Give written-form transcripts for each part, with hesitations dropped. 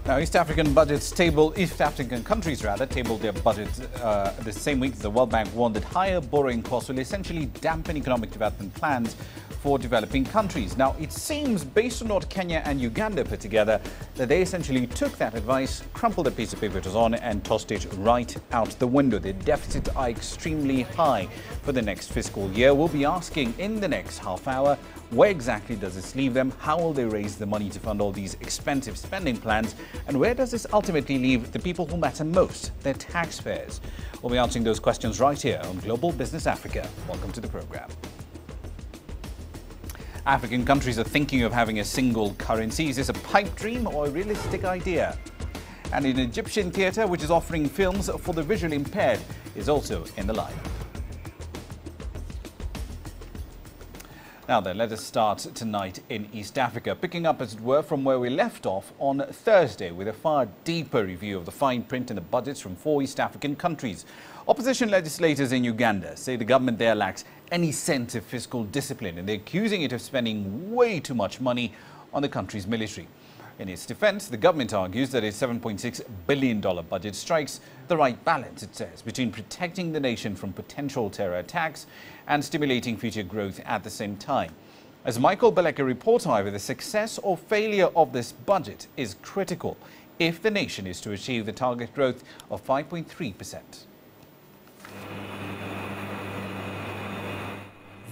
Now, East African countries tabled their budget the same week. The World Bank warned that higher borrowing costs will essentially dampen economic development plans for developing countries. Now, it seems, based on what Kenya and Uganda put together, that they essentially took that advice, crumpled the piece of paper it was on, and tossed it right out the window. The deficits are extremely high for the next fiscal year. We'll be asking in the next half hour, where exactly does this leave them? How will they raise the money to fund all these expensive spending plans? And where does this ultimately leave the people who matter most, their taxpayers? We'll be answering those questions right here on Global Business Africa. Welcome to the program. African countries are thinking of having a single currency. Is this a pipe dream or a realistic idea? And an Egyptian theatre, which is offering films for the visually impaired, is also in the line. Now then, let us start tonight in East Africa, picking up, as it were, from where we left off on Thursday with a far deeper review of the fine print in the budgets from 4 East African countries. Opposition legislators in Uganda say the government there lacks any sense of fiscal discipline, and they're accusing it of spending way too much money on the country's military. In its defense, the government argues that its $7.6 billion budget strikes the right balance, it says, between protecting the nation from potential terror attacks and stimulating future growth at the same time. As Michael Beleka reports, however, the success or failure of this budget is critical if the nation is to achieve the target growth of 5.3%.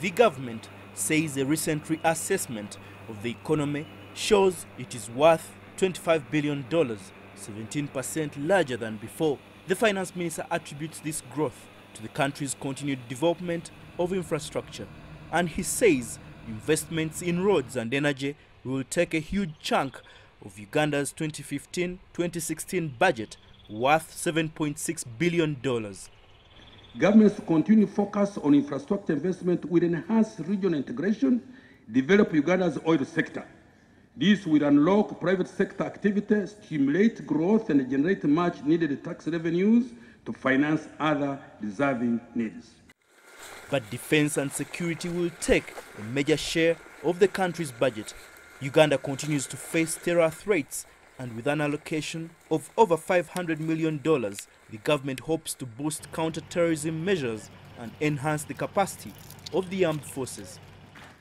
The government says a recent reassessment of the economy shows it is worth $25 billion, 17% larger than before. The finance minister attributes this growth to the country's continued development of infrastructure, and he says investments in roads and energy will take a huge chunk of Uganda's 2015-2016 budget, worth $7.6 billion. Governments continue focus on infrastructure investment will enhance regional integration, develop Uganda's oil sector. This will unlock private sector activity, stimulate growth, and generate much needed tax revenues to finance other deserving needs. But defense and security will take a major share of the country's budget. Uganda continues to face terror threats, and with an allocation of over $500 million, the government hopes to boost counter-terrorism measures and enhance the capacity of the armed forces.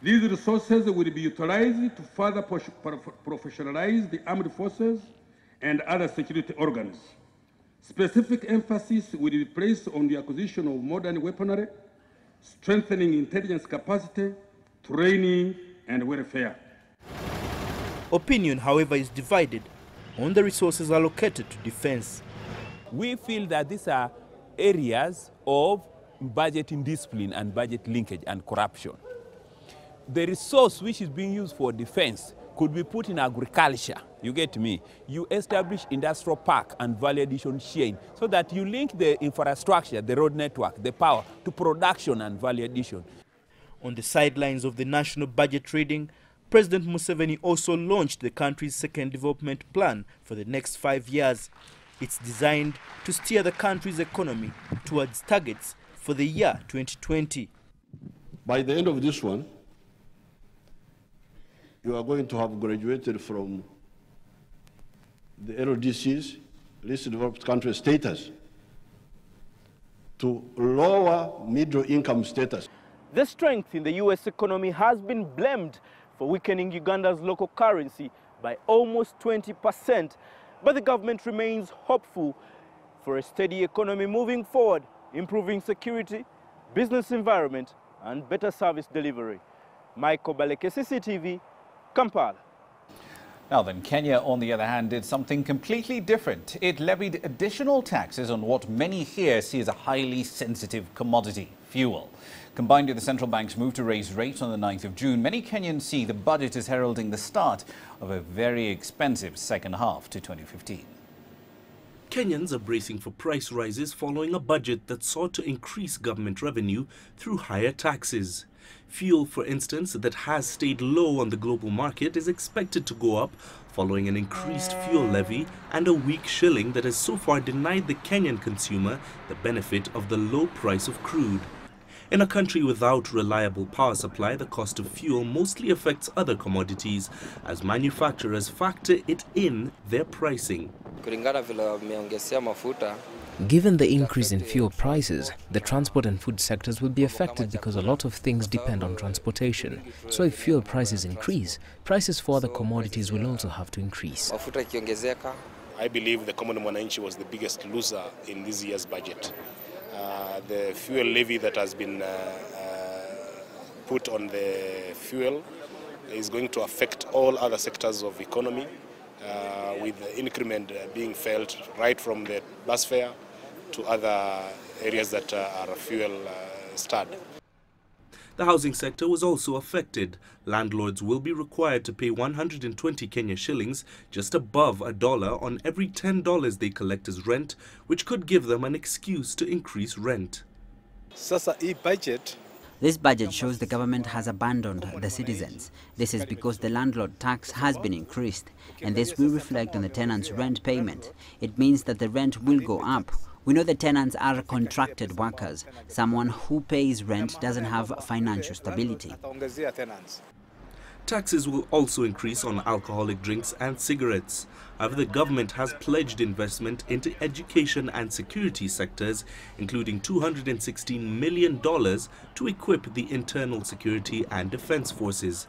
These resources will be utilized to further professionalize the armed forces and other security organs. Specific emphasis will be placed on the acquisition of modern weaponry, strengthening intelligence capacity, training, and welfare. Opinion, however, is divided on the resources allocated to defense. We feel that these are areas of budgeting discipline and budget linkage and corruption. The resource which is being used for defense could be put in agriculture, you get me? You establish industrial park and value addition chain so that you link the infrastructure, the road network, the power to production and value addition. On the sidelines of the national budget reading, President Museveni also launched the country's second development plan for the next 5 years. It's designed to steer the country's economy towards targets for the year 2020. By the end of this one, you are going to have graduated from the LDCs, least developed country status, to lower middle income status. The strength in the U.S. economy has been blamed for weakening Uganda's local currency by almost 20%. But the government remains hopeful for a steady economy moving forward, improving security, business environment, and better service delivery. Michael Beleka, CCTV, Kampala. Now then, Kenya, on the other hand, did something completely different. It levied additional taxes on what many here see as a highly sensitive commodity, fuel. Combined with the central bank's move to raise rates on the 9th of June, many Kenyans see the budget as heralding the start of a very expensive second half to 2015. Kenyans are bracing for price rises following a budget that sought to increase government revenue through higher taxes. Fuel, for instance, that has stayed low on the global market is expected to go up following an increased fuel levy and a weak shilling that has so far denied the Kenyan consumer the benefit of the low price of crude. In a country without reliable power supply, the cost of fuel mostly affects other commodities as manufacturers factor it in their pricing. Given the increase in fuel prices, the transport and food sectors will be affected because a lot of things depend on transportation. So if fuel prices increase, prices for other commodities will also have to increase. I believe the common mwananchi was the biggest loser in this year's budget. The fuel levy that has been put on the fuel is going to affect all other sectors of economy, with the increment being felt right from the bus fare to other areas that are fuel starved. The housing sector was also affected. Landlords will be required to pay 120 Kenya shillings, just above $1, on every $10 they collect as rent, which could give them an excuse to increase rent. This budget shows the government has abandoned the citizens. This is because the landlord tax has been increased, and this will reflect on the tenants' rent payment. It means that the rent will go up. We know the tenants are contracted workers. Someone who pays rent doesn't have financial stability. Taxes will also increase on alcoholic drinks and cigarettes. However, the government has pledged investment into education and security sectors, including $216 million to equip the internal security and defense forces.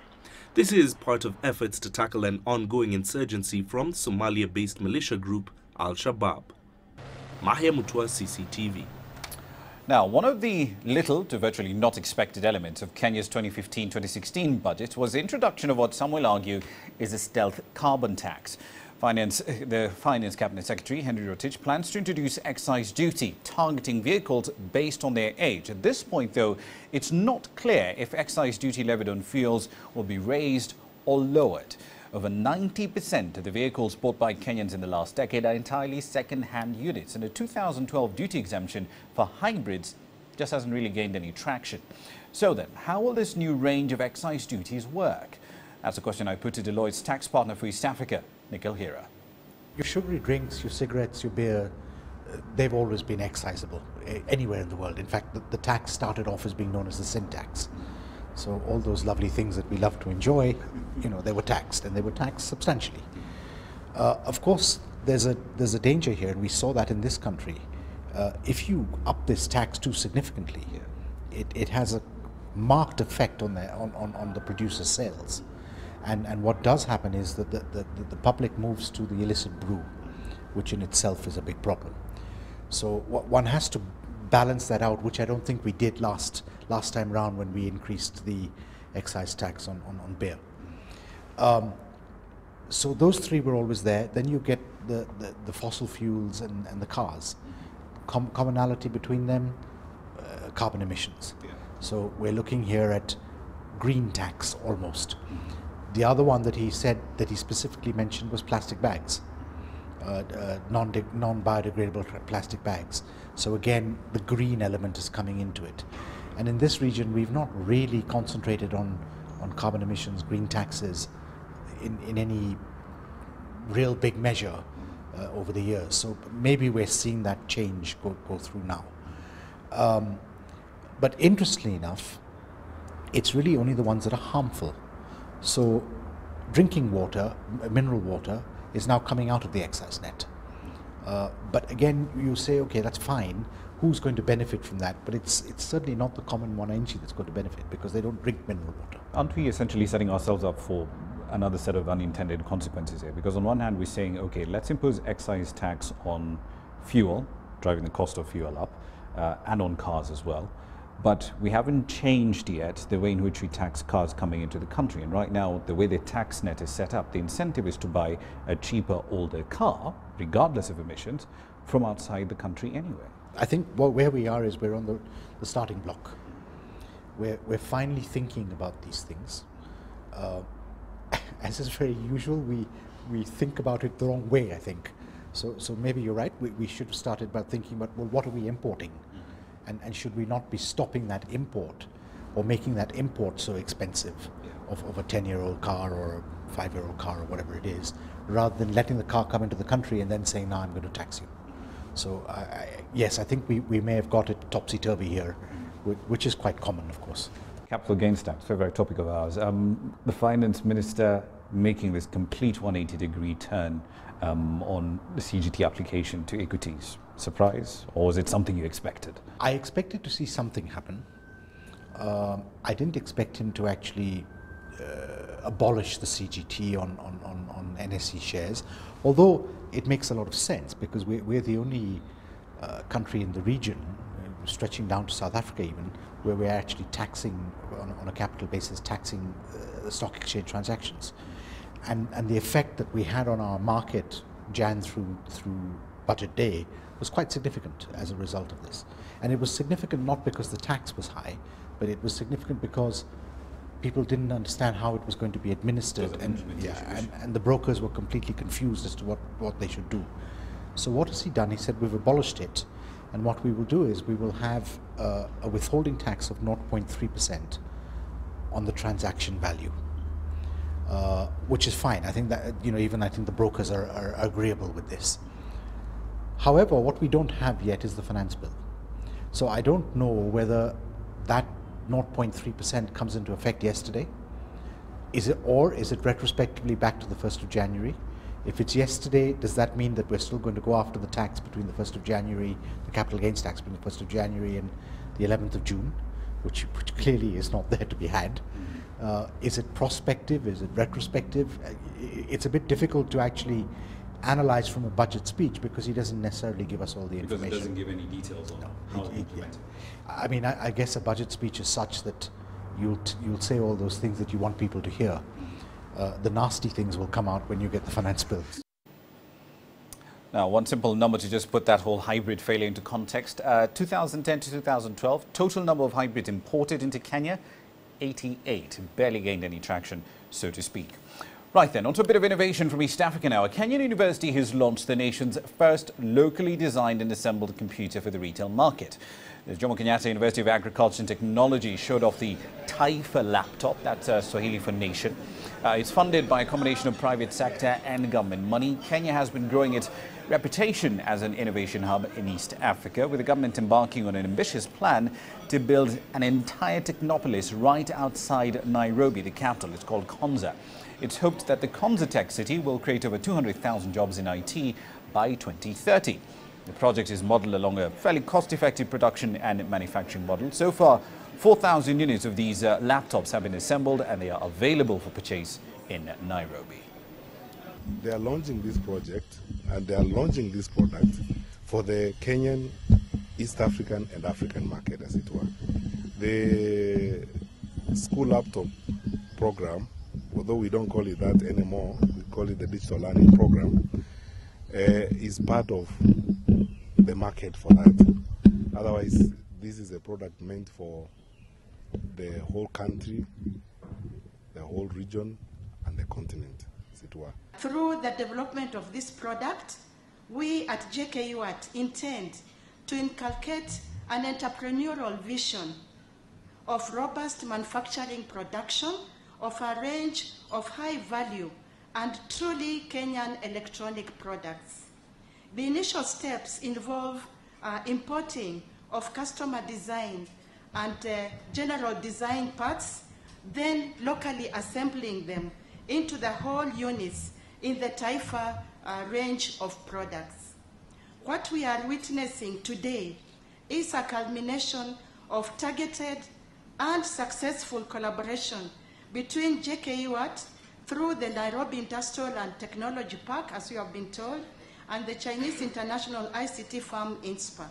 This is part of efforts to tackle an ongoing insurgency from Somalia-based militia group Al-Shabaab. Mahia Mutwa, CCTV. Now, one of the little to virtually not expected elements of Kenya's 2015-2016 budget was the introduction of what some will argue is a stealth carbon tax. The Finance Cabinet Secretary, Henry Rotich, plans to introduce excise duty targeting vehicles based on their age. At this point, though, it's not clear if excise duty levied on fuels will be raised or lowered. Over 90% of the vehicles bought by Kenyans in the last decade are entirely second-hand units, and a 2012 duty exemption for hybrids just hasn't really gained any traction. So then, how will this new range of excise duties work? That's a question I put to Deloitte's tax partner for East Africa, Nikhil Hira. Your sugary drinks, your cigarettes, your beer, they've always been excisable anywhere in the world. In fact, the tax started off as being known as the sin tax. So all those lovely things that we love to enjoy, they were taxed, and they were taxed substantially. Of course, there's a danger here, and we saw that in this country. If you up this tax too significantly, it has a marked effect on the producer's sales. And what does happen is that the public moves to the illicit brew, which in itself is a big problem. So one has to balance that out, which I don't think we did last time round when we increased the excise tax on beer. So those three were always there. Then you get the fossil fuels and the cars. Commonality between them, carbon emissions. Yeah. So we're looking here at green tax almost. The other one that he said, that he specifically mentioned, was plastic bags, non-biodegradable plastic bags. So again, the green element is coming into it. And in this region, we've not really concentrated on carbon emissions, green taxes in any real big measure over the years. So maybe we're seeing that change go through now. But interestingly enough, it's really only the ones that are harmful. So drinking water, mineral water, is now coming out of the excise net. But again, you say, okay, that's fine. Who's going to benefit from that? But it's certainly not the common mwananchi that's going to benefit, because they don't drink mineral water. Aren't we essentially setting ourselves up for another set of unintended consequences here? Because on one hand, we're saying, okay, let's impose excise tax on fuel, driving the cost of fuel up, and on cars as well. But we haven't changed yet the way in which we tax cars coming into the country. And right now, the way the tax net is set up, the incentive is to buy a cheaper, older car, regardless of emissions, from outside the country anyway. I think where we are is we're on the starting block. We're finally thinking about these things. As is very usual, we think about it the wrong way, I think. So maybe you're right. We should have started by thinking about, well, what are we importing? And should we not be stopping that import, or making that import so expensive, of a 10-year-old car or a 5-year-old car or whatever it is, rather than letting the car come into the country and then saying, no, I'm going to tax you. So yes, I think we may have got it topsy-turvy here, which is quite common, of course. Capital gains tax, favorite topic of ours. The finance minister making this complete 180-degree turn on the CGT application to equities. Surprise, or was it something you expected? I expected to see something happen. I didn't expect him to actually abolish the CGT on NSE shares, although it makes a lot of sense because we're the only country in the region, stretching down to South Africa even, where we're actually taxing, on a capital basis, taxing the stock exchange transactions. And the effect that we had on our market Jan through budget day was quite significant as a result of this. And it was significant not because the tax was high, but it was significant because people didn't understand how it was going to be administered, and the brokers were completely confused as to what they should do. So what has he done? He said, we've abolished it, and what we will do is we will have a withholding tax of 0.3% on the transaction value, which is fine. I think that, even I think the brokers are agreeable with this. However, what we don't have yet is the finance bill. So I don't know whether that 0.3% comes into effect yesterday. Is it retrospectively back to the 1st of January? If it's yesterday, does that mean that we're still going to go after the tax between the 1st of January, the capital gains tax between the 1st of January and the 11th of June, which clearly is not there to be had? Is it prospective? Is it retrospective? It's a bit difficult to actually analyze from a budget speech because he doesn't necessarily give us all the information. Because it doesn't give any details on how to implement it. I mean, I guess a budget speech is such that you'll say all those things that you want people to hear. The nasty things will come out when you get the finance bills. Now, one simple number to just put that whole hybrid failure into context. 2010 to 2012, total number of hybrids imported into Kenya, 88. Barely gained any traction, so to speak. Right then, onto a bit of innovation from East Africa now. A Kenyan university has launched the nation's first locally designed and assembled computer for the retail market. The Jomo Kenyatta University of Agriculture and Technology showed off the Taifa laptop, that's Swahili for nation. It's funded by a combination of private sector and government money. Kenya has been growing its reputation as an innovation hub in East Africa, with the government embarking on an ambitious plan to build an entire technopolis right outside Nairobi, the capital. It's called Konza. It's hoped that the Konza Tech City will create over 200,000 jobs in IT by 2030. The project is modeled along a fairly cost-effective production and manufacturing model. So far, 4,000 units of these laptops have been assembled and they are available for purchase in Nairobi. They are launching this project and they are launching this product for the Kenyan, East African and African market, as it were. The school laptop program, although we don't call it that anymore, we call it the digital learning program, is part of the market for that. Otherwise, this is a product meant for the whole country, the whole region, and the continent, as it were. Through the development of this product, we at JKUAT intend to inculcate an entrepreneurial vision of robust manufacturing production of a range of high value and truly Kenyan electronic products. The initial steps involve importing of customer design and general design parts, then locally assembling them into the whole units in the Taifa range of products. What we are witnessing today is a culmination of targeted and successful collaboration between JKUAT through the Nairobi Industrial and Technology Park, as you have been told, and the Chinese international ICT firm INSPA.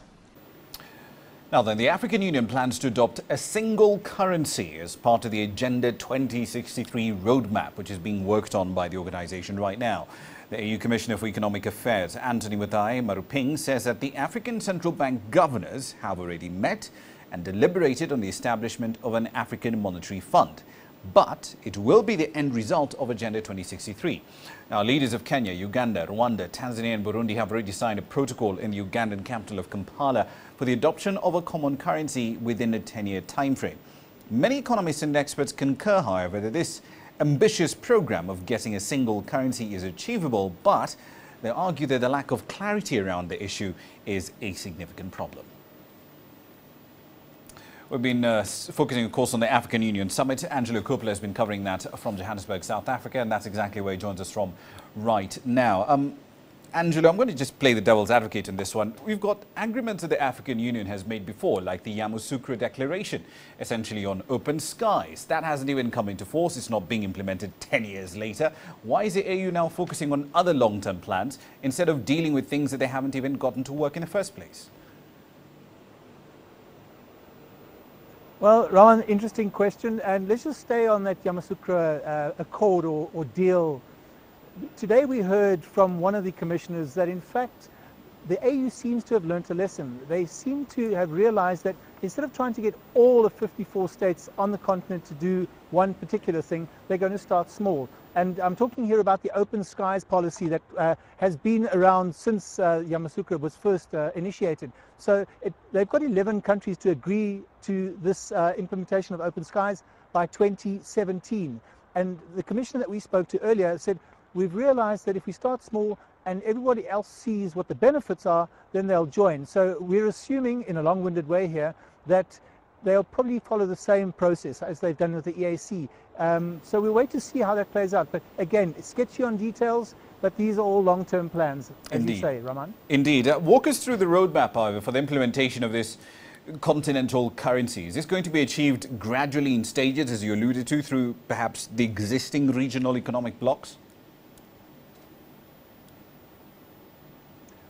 Now then, the African Union plans to adopt a single currency as part of the Agenda 2063 roadmap, which is being worked on by the organization right now. The AU Commissioner for Economic Affairs, Anthony Muthai Maruping, says that the African Central Bank governors have already met and deliberated on the establishment of an African Monetary Fund. But it will be the end result of Agenda 2063. Now, leaders of Kenya, Uganda, Rwanda, Tanzania and Burundi have already signed a protocol in the Ugandan capital of Kampala for the adoption of a common currency within a 10-year time frame. Many economists and experts concur, however, that this ambitious program of getting a single currency is achievable, but they argue that the lack of clarity around the issue is a significant problem. We've been focusing, of course, on the African Union Summit. Angelo Coppola has been covering that from Johannesburg, South Africa, and that's exactly where he joins us from right now. Angelo, I'm going to just play the devil's advocate in this one. We've got agreements that the African Union has made before, like the Yamoussoukro Declaration, essentially on open skies. That hasn't even come into force. It's not being implemented 10 years later. Why is the AU now focusing on other long-term plans instead of dealing with things that they haven't even gotten to work in the first place? Well, Rowan, interesting question. And let's just stay on that Yamoussoukro Accord or deal. Today we heard from one of the commissioners that in fact the AU seems to have learnt a lesson. They seem to have realized that instead of trying to get all the 54 states on the continent to do one particular thing, they're going to start small. And I'm talking here about the open skies policy that has been around since Yamoussoukro was first initiated. So they've got 11 countries to agree to this implementation of open skies by 2017. And the commissioner that we spoke to earlier said, we've realized that if we start small and everybody else sees what the benefits are, then they'll join. So we're assuming, in a long-winded way here, that they'll probably follow the same process as they've done with the EAC. So we'll wait to see how that plays out. But again, it's sketchy on details, but these are all long-term plans, as you say, Raman. Indeed. Walk us through the roadmap, however, for the implementation of this continental currency. Is this going to be achieved gradually in stages, as you alluded to, through perhaps the existing regional economic blocs?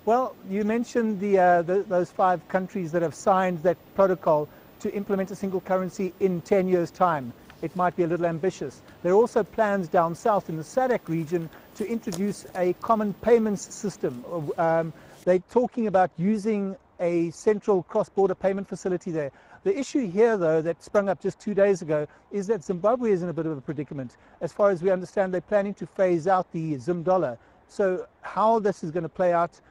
Well, you mentioned those 5 countries that have signed that protocol to implement a single currency in 10 years' time. It might be a little ambitious. There are also plans down south in the SADC region to introduce a common payments system. They're talking about using a central cross-border payment facility there. The issue here, though, that sprung up just 2 days ago is that Zimbabwe is in a bit of a predicament. As far as we understand, they're planning to phase out the Zim dollar. So how this is going to play out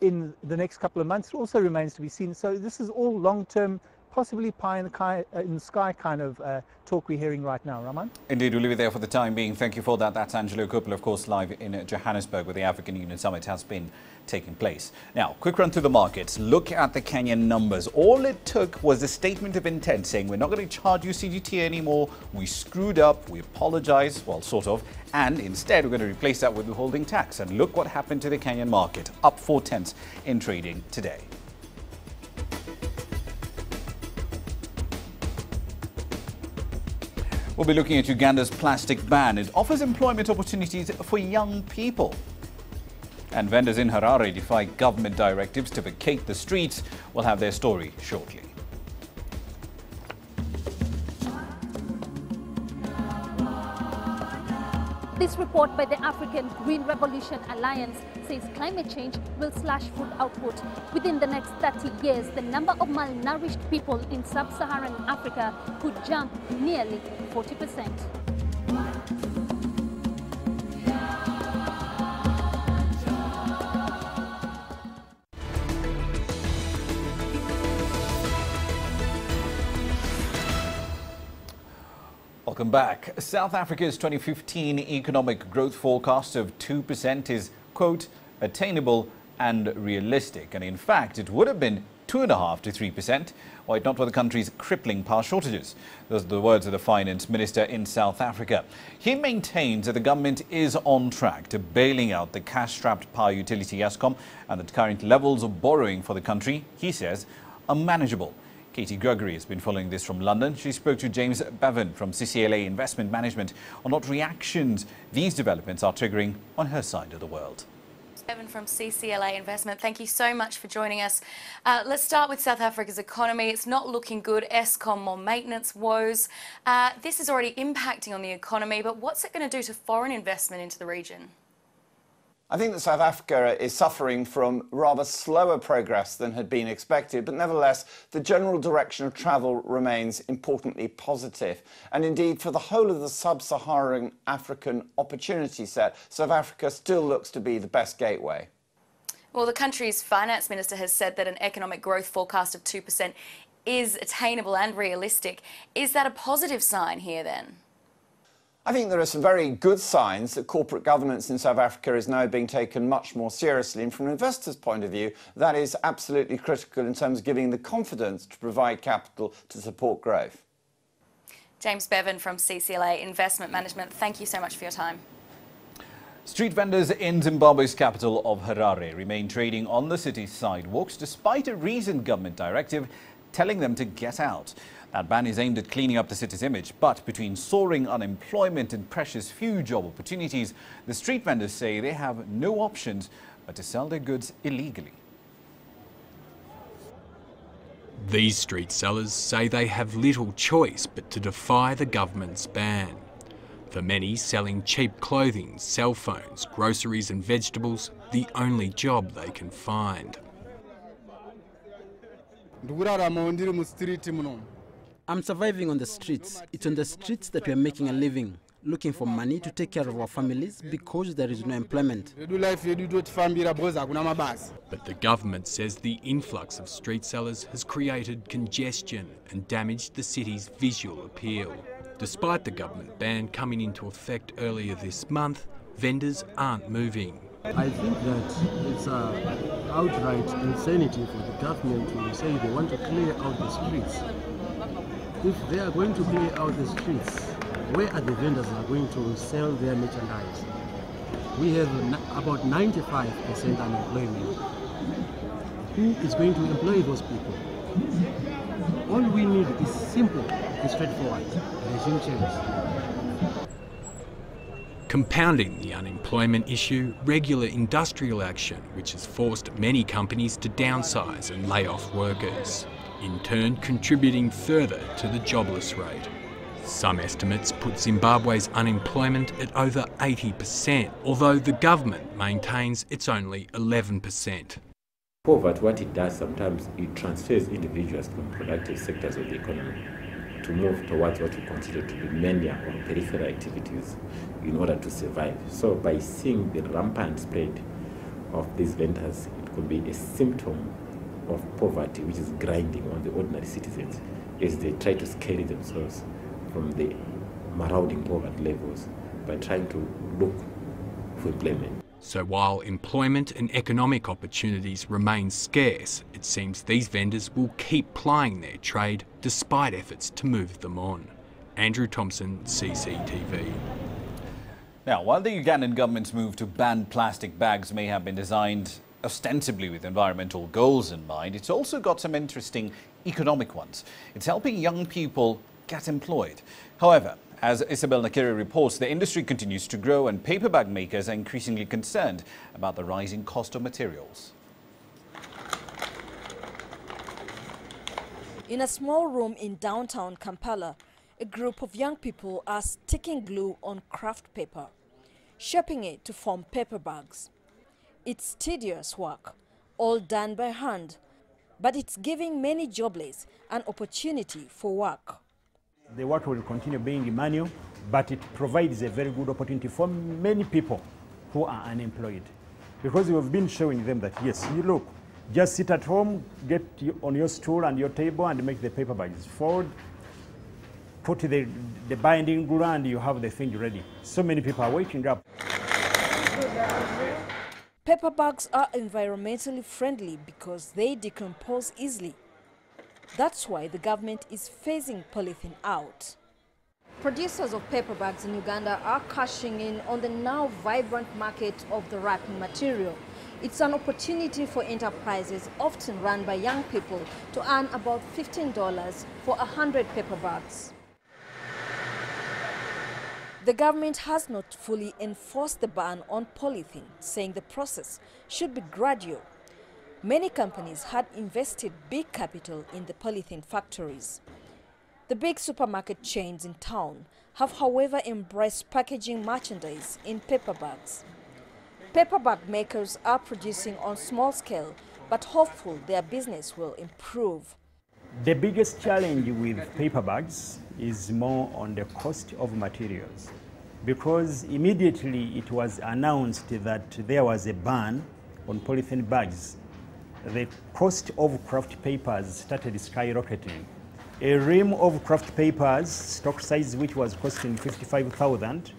in the next couple of months also remains to be seen. So this is all long-term, possibly pie in the sky kind of talk we're hearing right now, Raman. Indeed, we'll leave it there for the time being. Thank you for that. That's Angelo Coppola, of course, live in Johannesburg, where the African Union Summit has been taking place. Now, quick run through the markets. Look at the Kenyan numbers. All it took was a statement of intent saying we're not going to charge you CGT anymore. We screwed up. We apologize. Well, sort of. And instead, we're going to replace that with withholding tax. And look what happened to the Kenyan market. Up 0.4 in trading today. We'll be looking at Uganda's plastic ban. It offers employment opportunities for young people. And vendors in Harare defy government directives to vacate the streets. We'll have their story shortly. This report by the African Green Revolution Alliance says climate change will slash food output. Within the next 30 years, the number of malnourished people in sub-Saharan Africa could jump nearly 40%. Welcome back. South Africa's 2015 economic growth forecast of 2% is, quote, attainable and realistic. And in fact, it would have been 2.5% to 3%, were it not for the country's crippling power shortages. Those are the words of the finance minister in South Africa. He maintains that the government is on track to bailing out the cash-strapped power utility Eskom, and that current levels of borrowing for the country, he says, are manageable. Katie Gregory has been following this from London. She spoke to James Bevan from CCLA Investment Management on what reactions these developments are triggering on her side of the world. Bevan from CCLA Investment, thank you so much for joining us. Let's start with South Africa's economy. It's not looking good. Eskom, more maintenance woes. This is already impacting on the economy, but what's it going to do to foreign investment into the region? I think that South Africa is suffering from rather slower progress than had been expected, but nevertheless, the general direction of travel remains importantly positive. And indeed, for the whole of the sub-Saharan African opportunity set, South Africa still looks to be the best gateway. Well, the country's finance minister has said that an economic growth forecast of 2% is attainable and realistic. Is that a positive sign here then? I think there are some very good signs that corporate governance in South Africa is now being taken much more seriously. And from an investor's point of view, that is absolutely critical in terms of giving the confidence to provide capital to support growth. James Bevan from CCLA Investment Management, thank you so much for your time. Street vendors in Zimbabwe's capital of Harare remain trading on the city's sidewalks despite a recent government directive telling them to get out. That ban is aimed at cleaning up the city's image, but between soaring unemployment and precious few job opportunities, the street vendors say they have no options but to sell their goods illegally. These street sellers say they have little choice but to defy the government's ban. For many, selling cheap clothing, cell phones, groceries and vegetables, the only job they can find. I'm surviving on the streets. It's on the streets that we're making a living, looking for money to take care of our families because there is no employment. But the government says the influx of street sellers has created congestion and damaged the city's visual appeal. Despite the government ban coming into effect earlier this month, vendors aren't moving. I think that it's outright insanity for the government to say they want to clear out the streets. If they are going to clear out the streets, where are the vendors that are going to sell their merchandise? We have about 95% unemployment. Who is going to employ those people? All we need is simple and straightforward. Regime change. Compounding the unemployment issue, regular industrial action, which has forced many companies to downsize and lay off workers, in turn contributing further to the jobless rate. Some estimates put Zimbabwe's unemployment at over 80%, although the government maintains it's only 11%. Poverty, what it does sometimes, it transfers individuals from productive sectors of the economy to move towards what we consider to be menial or peripheral activities in order to survive. So by seeing the rampant spread of these vendors, it could be a symptom of poverty which is grinding on the ordinary citizens as they try to scale themselves from the marauding poverty levels by trying to look for employment. So while employment and economic opportunities remain scarce, it seems these vendors will keep plying their trade despite efforts to move them on. Andrew Thompson, CCTV. Now, while the Ugandan government's move to ban plastic bags may have been designed ostensibly with environmental goals in mind, it's also got some interesting economic ones. It's helping young people get employed. However, as Isabel Nakiri reports, the industry continues to grow and paper bag makers are increasingly concerned about the rising cost of materials. In a small room in downtown Kampala, a group of young people are sticking glue on craft paper, shaping it to form paper bags. It's tedious work, all done by hand, but it's giving many jobless an opportunity for work. The work will continue being manual, but it provides a very good opportunity for many people who are unemployed. Because we've been showing them that, yes, you look, just sit at home, get on your stool and your table and make the paper bags. Fold, put the binding glue and you have the thing ready. So many people are waking up. Paper bags are environmentally friendly because they decompose easily. That's why the government is phasing polythene out. Producers of paper bags in Uganda are cashing in on the now vibrant market of the wrapping material. It's an opportunity for enterprises, often run by young people, to earn about $15 for 100 paper bags. The government has not fully enforced the ban on polythene, saying the process should be gradual. Many companies had invested big capital in the polythene factories. The big supermarket chains in town have, however, embraced packaging merchandise in paper bags. Paper bag makers are producing on small scale, but hopeful their business will improve. The biggest challenge with paper bags is more on the cost of materials, because immediately it was announced that there was a ban on polythene bags. The cost of craft papers started skyrocketing. A ream of craft papers, stock size which was costing 55,000,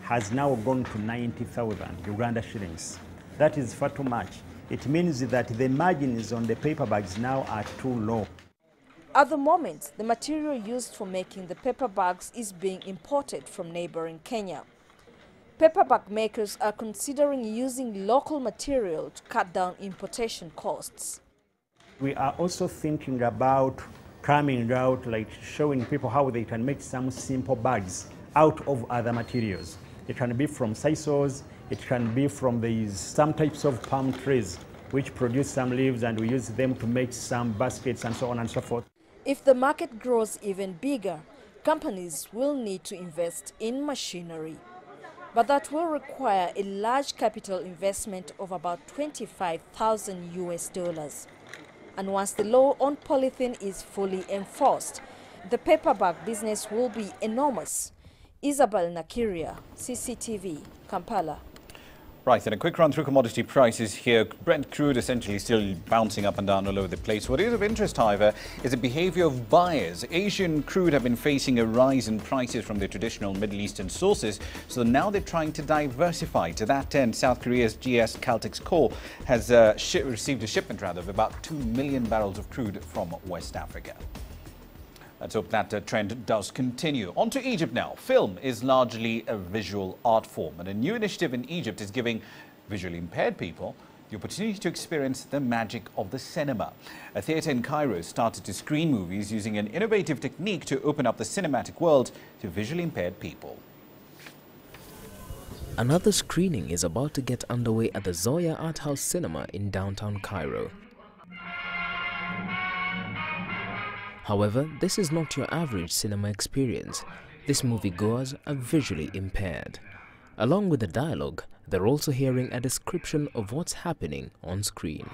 has now gone to 90,000 Uganda shillings. That is far too much. It means that the margins on the paper bags now are too low. At the moment, the material used for making the paper bags is being imported from neighboring Kenya. Paper bag makers are considering using local material to cut down importation costs. We are also thinking about coming out, like showing people how they can make some simple bags out of other materials. It can be from sisals, it can be from some types of palm trees which produce some leaves, and we use them to make some baskets and so on and so forth. If the market grows even bigger, companies will need to invest in machinery. But that will require a large capital investment of about $25,000 US. And once the law on polythene is fully enforced, the paper bag business will be enormous. Isabel Nakiria, CCTV, Kampala. Right, and a quick run through commodity prices here. Brent crude essentially still bouncing up and down all over the place. What is of interest, however, is the behavior of buyers. Asian crude have been facing a rise in prices from their traditional Middle Eastern sources, so now they're trying to diversify. To that end, South Korea's GS Caltex Coal has received a shipment of about 2 million barrels of crude from West Africa. Let's hope that trend does continue. On to Egypt now. Film is largely a visual art form, and a new initiative in Egypt is giving visually impaired people the opportunity to experience the magic of the cinema. A theatre in Cairo started to screen movies using an innovative technique to open up the cinematic world to visually impaired people. Another screening is about to get underway at the Zoya Art House Cinema in downtown Cairo. However, this is not your average cinema experience. These moviegoers are visually impaired. Along with the dialogue, they're also hearing a description of what's happening on screen.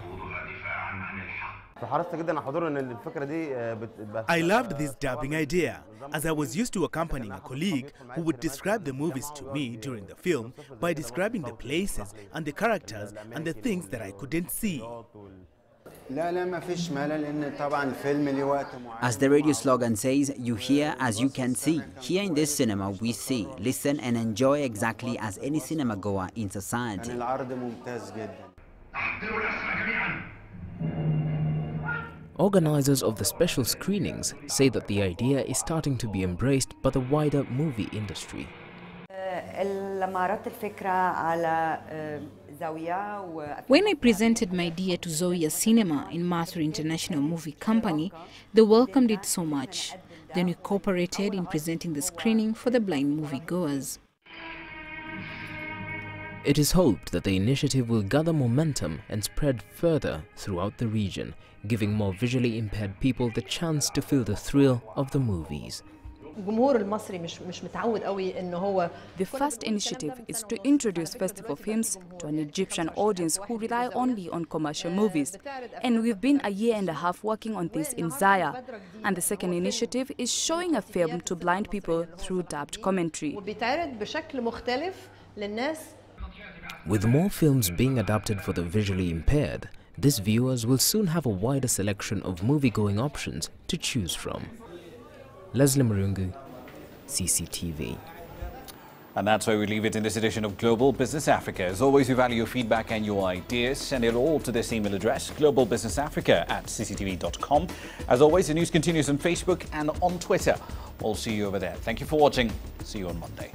I loved this dubbing idea, as I was used to accompanying a colleague who would describe the movies to me during the film by describing the places and the characters and the things that I couldn't see. As the radio slogan says, you hear as you can see. Here in this cinema, we see, listen and enjoy exactly as any cinema goer in society. Organizers of the special screenings say that the idea is starting to be embraced by the wider movie industry. When I presented my idea to Zoya Cinema in Matur International Movie Company, they welcomed it so much. Then we cooperated in presenting the screening for the blind moviegoers. It is hoped that the initiative will gather momentum and spread further throughout the region, giving more visually impaired people the chance to feel the thrill of the movies. The first initiative is to introduce festival films to an Egyptian audience who rely only on commercial movies. And we've been a year and a half working on this in Zaya. And the second initiative is showing a film to blind people through dubbed commentary. With more films being adapted for the visually impaired, these viewers will soon have a wider selection of movie-going options to choose from. Leslie Murungu, CCTV. And that's where we leave it in this edition of Global Business Africa. As always, we value your feedback and your ideas. Send it all to this email address, globalbusinessafrica@cctv.com. As always, the news continues on Facebook and on Twitter. We'll see you over there. Thank you for watching. See you on Monday.